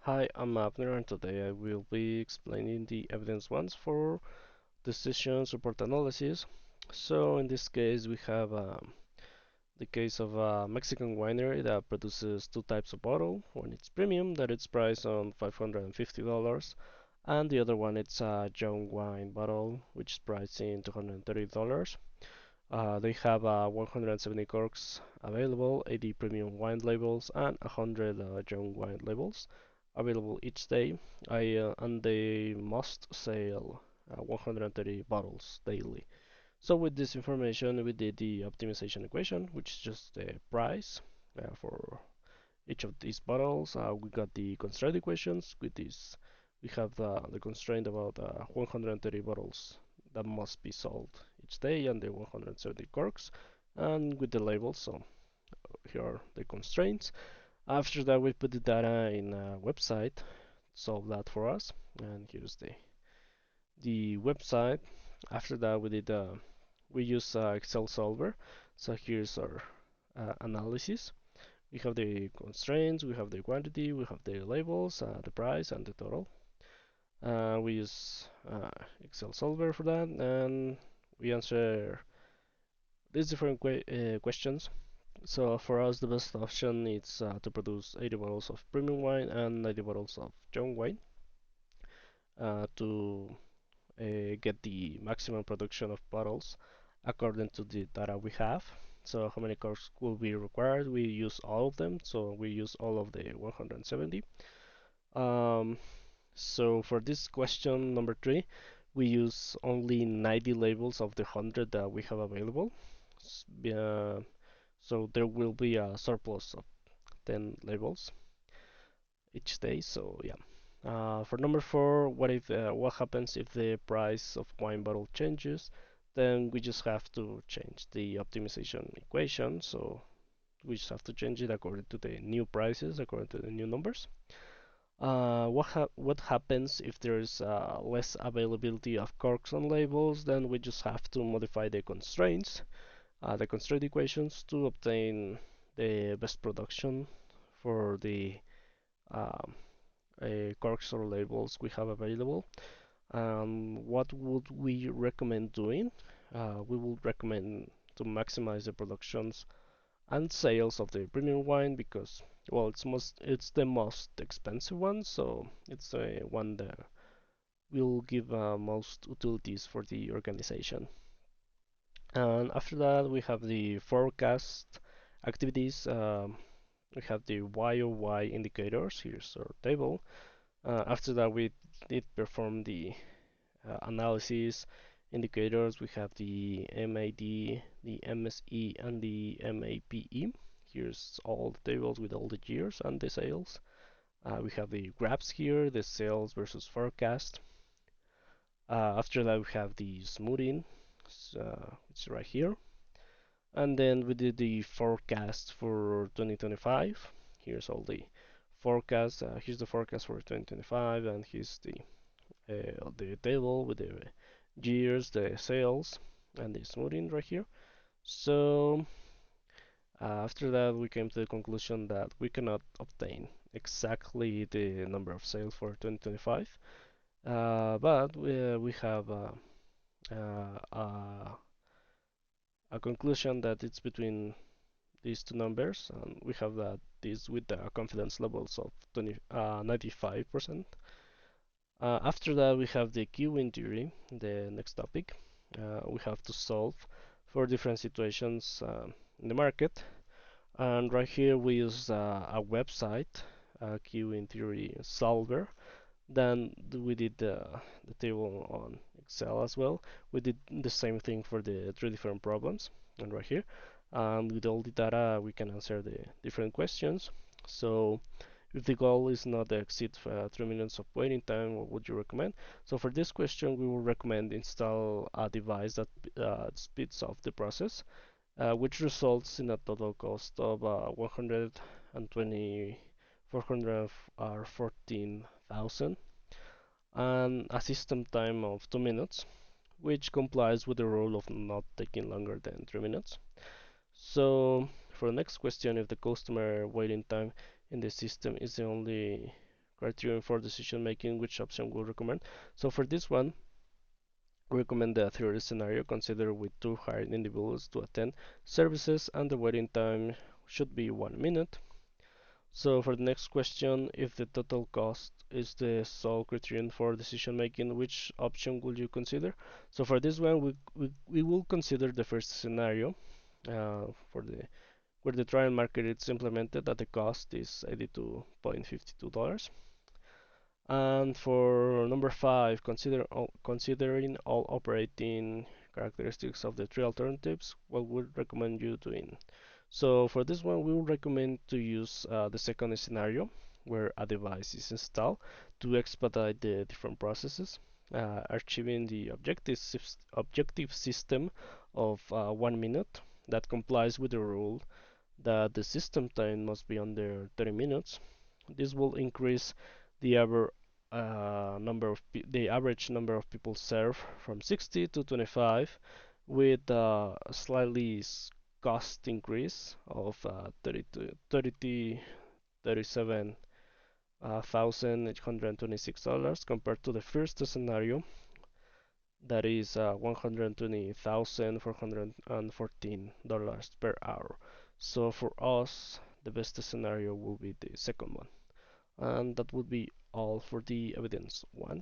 Hi, I'm Abner, and today I will be explaining the evidence ones for decision support analysis. So in this case, we have the case of a Mexican winery that produces two types of bottle. One it's premium, that it's priced on $550, and the other one it's a young wine bottle, which is priced in $230. They have 170 corks available, 80 premium wine labels, and 100 young wine labels available each day. And they must sell 130 bottles daily. So with this information, we did the optimization equation, which is just the price for each of these bottles. We got the constraint equations. With this, we have the constraint about 130 bottles that must be sold each day and the 170 corks, and with the labels. So here are the constraints. After that, we put the data in a website, solve that for us, and here's the website. After that, we use Excel solver. So here's our analysis. We have the constraints, we have the quantity, we have the labels, the price, and the total. We use Excel solver for that, and we answer these different questions. So for us, the best option is to produce 80 bottles of premium wine and 90 bottles of young wine to get the maximum production of bottles according to the data we have. So how many corks will be required? We use all of them, so we use all of the 170. Um, so for this question number three, we use only 90 labels of the 100 that we have available. So there will be a surplus of 10 labels each day. So yeah. For number four, what happens if the price of wine bottle changes? Then we just have to change the optimization equation. So we just have to change it according to the new prices, according to the new numbers. What happens if there is less availability of corks on labels? Then we just have to modify the constraint equations to obtain the best production for the um, corks or labels we have available. What would we recommend doing? We would recommend to maximize the productions and sales of the premium wine because well it's the most expensive one, so it's the one that will give most utilities for the organization. And after that we have the forecast activities. We have the YOY indicators. Here's our table. After that we did perform the analysis indicators. We have the MAD, the MSE, and the MAPE. Here's all the tables with all the years and the sales. We have the graphs here, the sales versus forecast. After that, we have the smoothing, it's right here. And then we did the forecast for 2025. Here's all the forecast. Here's the forecast for 2025, and here's the table with the years, the sales, and the smoothing right here. So after that, we came to the conclusion that we cannot obtain exactly the number of sales for 2025, but we have a conclusion that it's between these two numbers, and we have that this with the confidence levels of 95%. After that, we have the queuing theory, the next topic. We have to solve for different situations in the market. And right here, we use a website, a queuing theory solver. Then we did the table on Excel as well. We did the same thing for the three different problems. And right here, with all the data, we can answer the different questions. So if the goal is not to exceed 3 minutes of waiting time, what would you recommend? So for this question, we will recommend install a device that speeds up the process, which results in a total cost of 120, 414,000 and a system time of 2 minutes, which complies with the rule of not taking longer than 3 minutes. So for the next question, if the customer waiting time in the system is the only criterion for decision making, which option we'll recommend. So for this one, we recommend the theory scenario. Consider with two hired individuals to attend services and the waiting time should be 1 minute. So for the next question, if the total cost is the sole criterion for decision making, which option would you consider? So for this one, we will consider the first scenario for the where the trial market is implemented at the cost is $82.52. And for number 5, considering all operating characteristics of the three alternatives, what would recommend you doing? So for this one, we would recommend to use the second scenario, where a device is installed to expedite the different processes, achieving the objective system of 1 minute that complies with the rule that the system time must be under 30 minutes. This will increase the the average number of people served from 60 to 25, with a slightly cost increase of 37,826 compared to the first scenario, that is $120,414 per hour. So for us, the best scenario will be the second one. And that would be all for the evidence one.